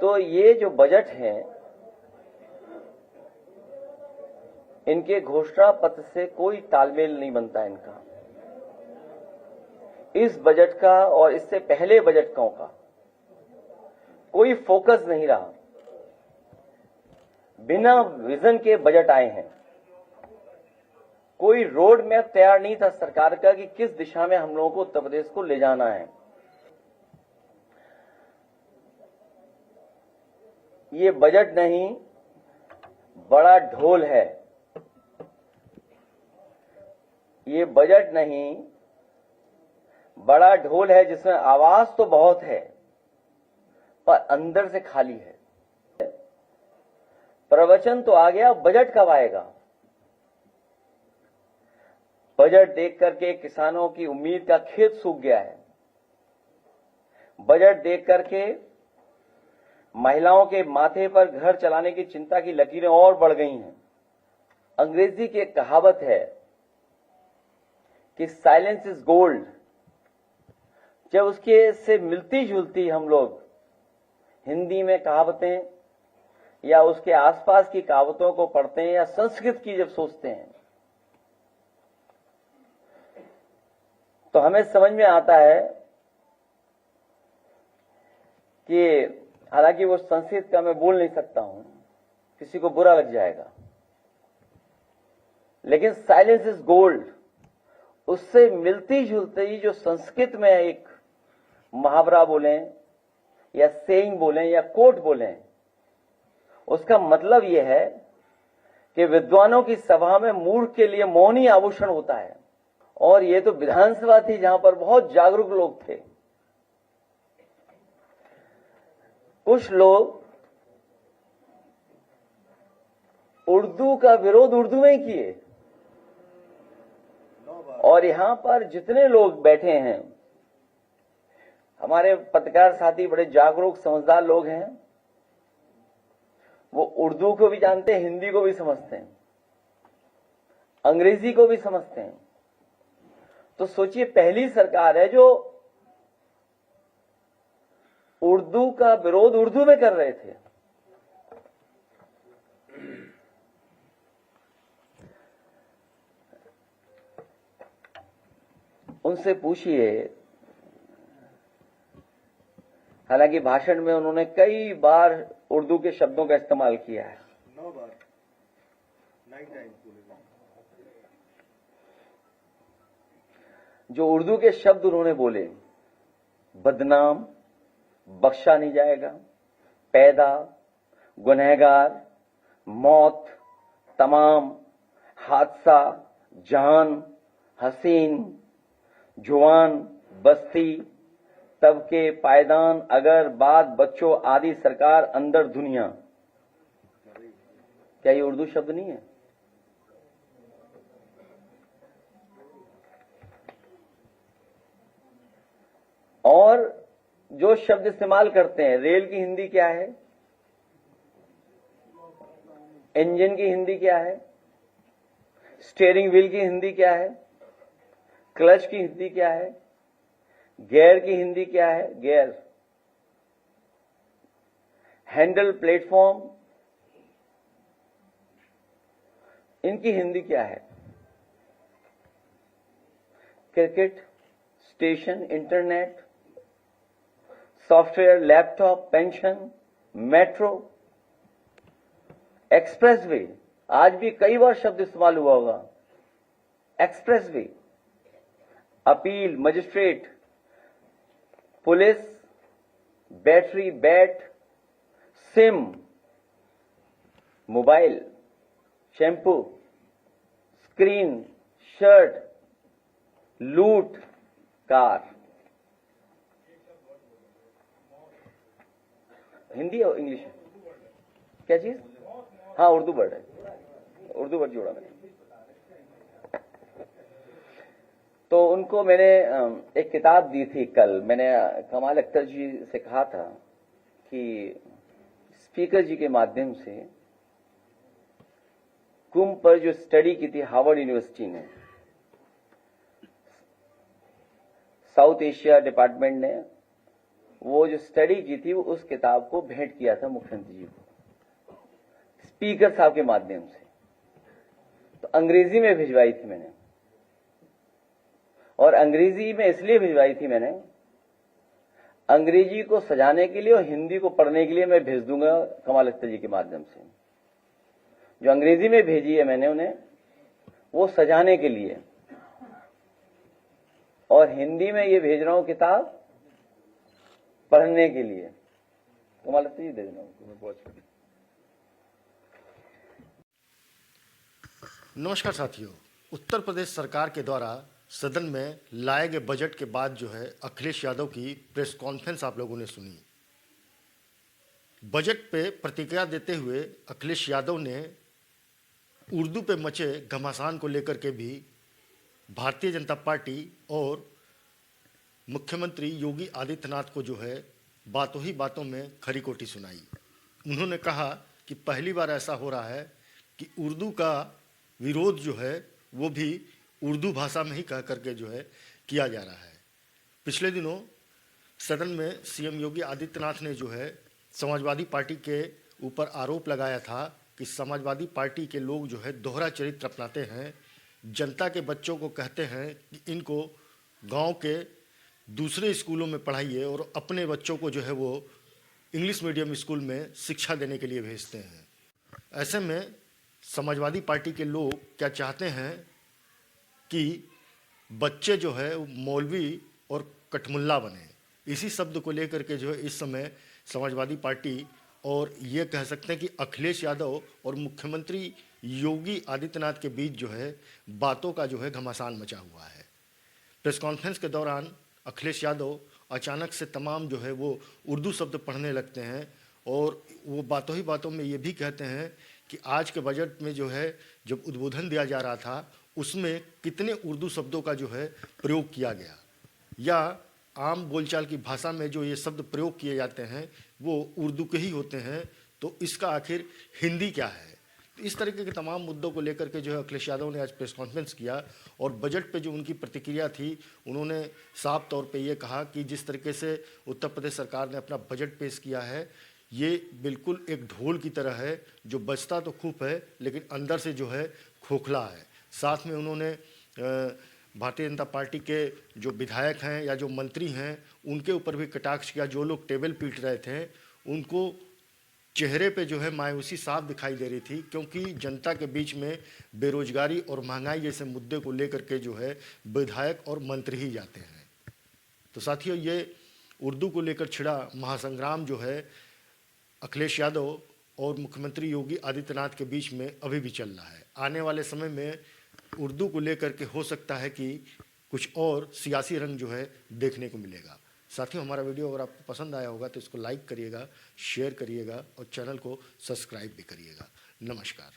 तो ये जो बजट है, इनके घोषणा पत्र से कोई तालमेल नहीं बनता इनका। इस बजट का और इससे पहले बजटों का कोई फोकस नहीं रहा। बिना विजन के बजट आए हैं। कोई रोड मैप तैयार नहीं था सरकार का कि किस दिशा में हम लोगों को उत्तर प्रदेश को ले जाना है। ये बजट नहीं, बड़ा ढोल है। ये बजट नहीं, बड़ा ढोल है जिसमें आवाज तो बहुत है पर अंदर से खाली है। प्रवचन तो आ गया, बजट कब आएगा? बजट देख करके किसानों की उम्मीद का खेत सूख गया है। बजट देख करके महिलाओं के माथे पर घर चलाने की चिंता की लकीरें और बढ़ गई हैं। अंग्रेजी की एक कहावत है कि साइलेंस इज गोल्ड। जब उसके से मिलती जुलती हम लोग हिंदी में कहावतें या उसके आसपास की कहावतों को पढ़ते हैं या संस्कृत की जब सोचते हैं तो हमें समझ में आता है कि हालांकि वो संस्कृत का मैं बोल नहीं सकता हूं, किसी को बुरा लग जाएगा, लेकिन साइलेंस इज गोल्ड उससे मिलती जुलती जो संस्कृत में एक मुहावरा बोलें या सेइंग बोलें या कोट बोलें, उसका मतलब यह है कि विद्वानों की सभा में मूर्ख के लिए मौन ही आभूषण होता है। और ये तो विधानसभा थी जहां पर बहुत जागरूक लोग थे। कुछ लोग उर्दू का विरोध उर्दू में ही किए और यहां पर जितने लोग बैठे हैं, हमारे पत्रकार साथी बड़े जागरूक समझदार लोग हैं, वो उर्दू को भी जानते हैं, हिंदी को भी समझते हैं, अंग्रेजी को भी समझते हैं। तो सोचिए, पहली सरकार है जो उर्दू का विरोध उर्दू में कर रहे थे। उनसे पूछिए, हालांकि भाषण में उन्होंने कई बार उर्दू के शब्दों का इस्तेमाल किया है। 9 बार, 9 टाइम्स बोले। जो उर्दू के शब्द उन्होंने बोले, बदनाम, बख्शा नहीं जाएगा, पैदा, गुनहगार, मौत, तमाम, हादसा, जान, हसीन, जुआन, बस्ती, तबके, पायदान, अगर, बात, बच्चों आदि, सरकार, अंदर, दुनिया। क्या ये उर्दू शब्द नहीं है? और जो शब्द इस्तेमाल करते हैं, रेल की हिंदी क्या है? इंजन की हिंदी क्या है? स्टीयरिंग व्हील की हिंदी क्या है? क्लच की हिंदी क्या है? गियर की हिंदी क्या है? गियर। हैंडल, प्लेटफॉर्म, इनकी हिंदी क्या है? Cricket, station, internet, software, laptop, pension, metro, expressway. आज भी कई बार शब्द इस्तेमाल हुआ होगा। Expressway, appeal, magistrate, police, battery, bat, SIM, mobile, shampoo, screen, shirt, लूट, कार। हिंदी और इंग्लिश है? क्या चीज? हाँ, उर्दू वर्ड है, उर्दू वर्ड जोड़ा मैंने। तो उनको मैंने एक किताब दी थी कल। मैंने कमाल अख्तर जी से कहा था कि स्पीकर जी के माध्यम से कुंभ पर जो स्टडी की थी हार्वर्ड यूनिवर्सिटी ने, साउथ एशिया डिपार्टमेंट ने वो जो स्टडी की थी वो उस किताब को भेंट किया था मुख्यमंत्री जी को स्पीकर साहब के माध्यम से। तो अंग्रेजी में भिजवाई थी मैंने, और अंग्रेजी में इसलिए भिजवाई थी मैंने, अंग्रेजी को सजाने के लिए और हिंदी को पढ़ने के लिए मैं भेज दूंगा कमाल अख्तर जी के माध्यम से। जो अंग्रेजी में भेजी है मैंने उन्हें, वो सजाने के लिए, और हिंदी में ये भेज रहा हूं किताब पढ़ने के लिए। कमाल अख्तर जी दे देना उनको। नमस्कार साथियों, उत्तर प्रदेश सरकार के द्वारा सदन में लाए गए बजट के बाद जो है अखिलेश यादव की प्रेस कॉन्फ्रेंस आप लोगों ने सुनी। बजट पे प्रतिक्रिया देते हुए अखिलेश यादव ने उर्दू पे मचे घमासान को लेकर के भी भारतीय जनता पार्टी और मुख्यमंत्री योगी आदित्यनाथ को जो है बातों ही बातों में खरी खोटी सुनाई। उन्होंने कहा कि पहली बार ऐसा हो रहा है कि उर्दू का विरोध जो है वो भी उर्दू भाषा में ही कह करके जो है किया जा रहा है। पिछले दिनों सदन में सीएम योगी आदित्यनाथ ने जो है समाजवादी पार्टी के ऊपर आरोप लगाया था कि समाजवादी पार्टी के लोग जो है दोहरा चरित्र अपनाते हैं, जनता के बच्चों को कहते हैं कि इनको गांव के दूसरे स्कूलों में पढ़ाइए और अपने बच्चों को जो है वो इंग्लिश मीडियम स्कूल में शिक्षा देने के लिए भेजते हैं। ऐसे में समाजवादी पार्टी के लोग क्या चाहते हैं कि बच्चे जो है मौलवी और कठमुल्ला बने। इसी शब्द को लेकर के जो है इस समय समाजवादी पार्टी और ये कह सकते हैं कि अखिलेश यादव और मुख्यमंत्री योगी आदित्यनाथ के बीच जो है बातों का जो है घमासान मचा हुआ है। प्रेस कॉन्फ्रेंस के दौरान अखिलेश यादव अचानक से तमाम जो है वो उर्दू शब्द पढ़ने लगते हैं और वो बातों ही बातों में ये भी कहते हैं कि आज के बजट में जो है जब उद्बोधन दिया जा रहा था उसमें कितने उर्दू शब्दों का जो है प्रयोग किया गया, या आम बोलचाल की भाषा में जो ये शब्द प्रयोग किए जाते हैं वो उर्दू के ही होते हैं, तो इसका आखिर हिंदी क्या है। तो इस तरीके के तमाम मुद्दों को लेकर के जो है अखिलेश यादव ने आज प्रेस कॉन्फ्रेंस किया और बजट पे जो उनकी प्रतिक्रिया थी उन्होंने साफ तौर पे ये कहा कि जिस तरीके से उत्तर प्रदेश सरकार ने अपना बजट पेश किया है ये बिल्कुल एक ढोल की तरह है जो बजता तो खूब है लेकिन अंदर से जो है खोखला है। साथ में उन्होंने भारतीय जनता पार्टी के जो विधायक हैं या जो मंत्री हैं उनके ऊपर भी कटाक्ष किया। जो लोग टेबल पीट रहे थे उनको चेहरे पे जो है मायूसी साफ दिखाई दे रही थी, क्योंकि जनता के बीच में बेरोजगारी और महंगाई जैसे मुद्दे को लेकर के जो है विधायक और मंत्री ही जाते हैं। तो साथियों, ये उर्दू को लेकर छिड़ा महासंग्राम जो है अखिलेश यादव और मुख्यमंत्री योगी आदित्यनाथ के बीच में अभी भी चल रहा है। आने वाले समय में उर्दू को लेकर के हो सकता है कि कुछ और सियासी रंग जो है देखने को मिलेगा। साथियों, हमारा वीडियो अगर आपको पसंद आया होगा तो इसको लाइक करिएगा, शेयर करिएगा और चैनल को सब्सक्राइब भी करिएगा। नमस्कार।